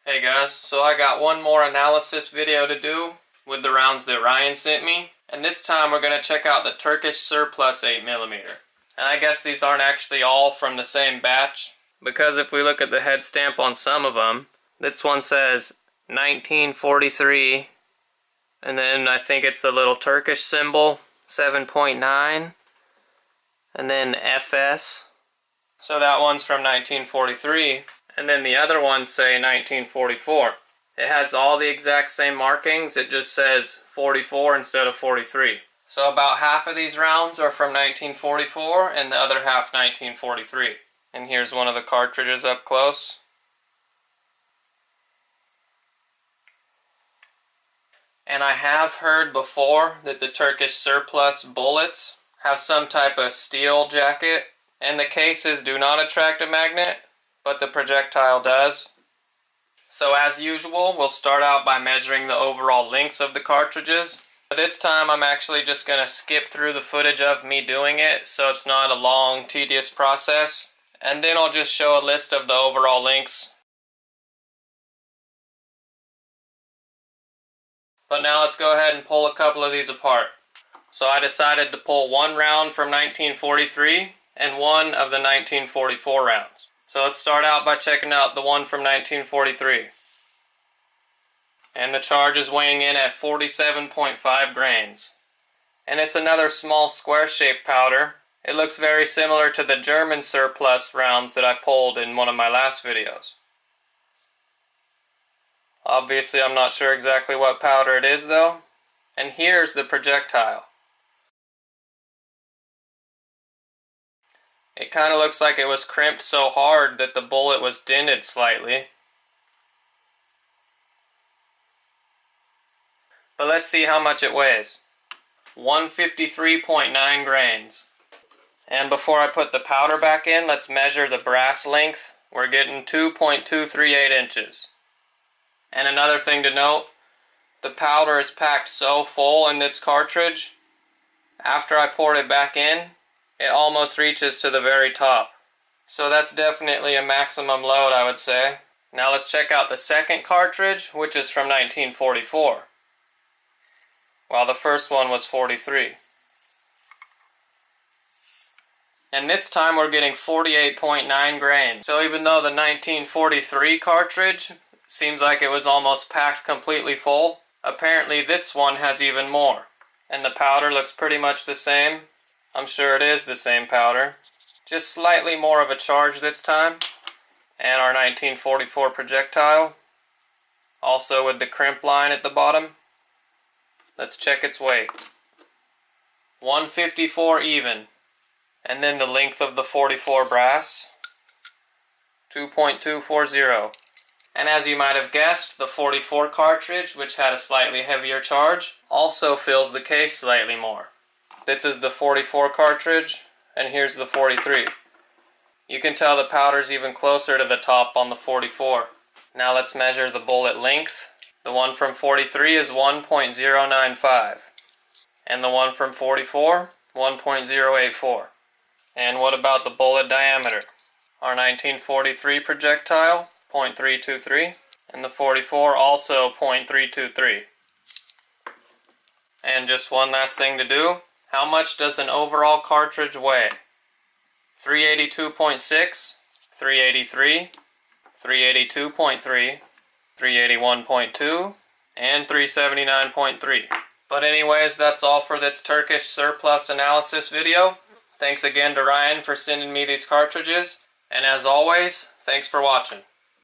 Hey guys, so I got one more analysis video to do with the rounds that Ryan sent me, and this time we're going to check out the Turkish Surplus 8mm. And I guess these aren't actually all from the same batch, because if we look at the head stamp on some of them, this one says 1943, and then I think it's a little Turkish symbol, 7.9, and then FS. So that one's from 1943. And then the other ones say 1944. It has all the exact same markings, it just says 44 instead of 43. So about half of these rounds are from 1944 and the other half 1943. And here's one of the cartridges up close. And I have heard before that the Turkish Surplus bullets have some type of steel jacket, and the cases do not attract a magnet, but the projectile does. So as usual, we'll start out by measuring the overall lengths of the cartridges. This time I'm actually just going to skip through the footage of me doing it, so it's not a long, tedious process. And then I'll just show a list of the overall lengths. But now let's go ahead and pull a couple of these apart. So I decided to pull one round from 1943 and one of the 1944 rounds. So let's start out by checking out the one from 1943. And the charge is weighing in at 47.5 grains. And it's another small square-shaped powder. It looks very similar to the German Surplus rounds that I pulled in one of my last videos. Obviously I'm not sure exactly what powder it is though. And here's the projectile. It kind of looks like it was crimped so hard that the bullet was dented slightly. But let's see how much it weighs. 153.9 grains. And before I put the powder back in, let's measure the brass length. We're getting 2.238 inches. And another thing to note, the powder is packed so full in this cartridge, after I poured it back in, it almost reaches to the very top. So that's definitely a maximum load, I would say. Now let's check out the second cartridge, which is from 1944. While the first one was 43. And this time we're getting 48.9 grains. So even though the 1943 cartridge seems like it was almost packed completely full, apparently this one has even more. And the powder looks pretty much the same. I'm sure it is the same powder. Just slightly more of a charge this time. And our 1944 projectile. Also with the crimp line at the bottom. Let's check its weight. 154 even. And then the length of the 44 brass. 2.240. And as you might have guessed, the 44 cartridge, which had a slightly heavier charge, also fills the case slightly more. This is the 44 cartridge, and here's the 43. You can tell the powder's even closer to the top on the 44. Now let's measure the bullet length. The one from 43 is 1.095. And the one from 44, 1.084. And what about the bullet diameter? Our 1943 projectile, 0.323, and the 44 also 0.323. And just one last thing to do. How much does an overall cartridge weigh? 382.6, 383, 382.3, 381.2, and 379.3. But anyways, that's all for this Turkish Surplus analysis video. Thanks again to Ryan for sending me these cartridges. And as always, thanks for watching.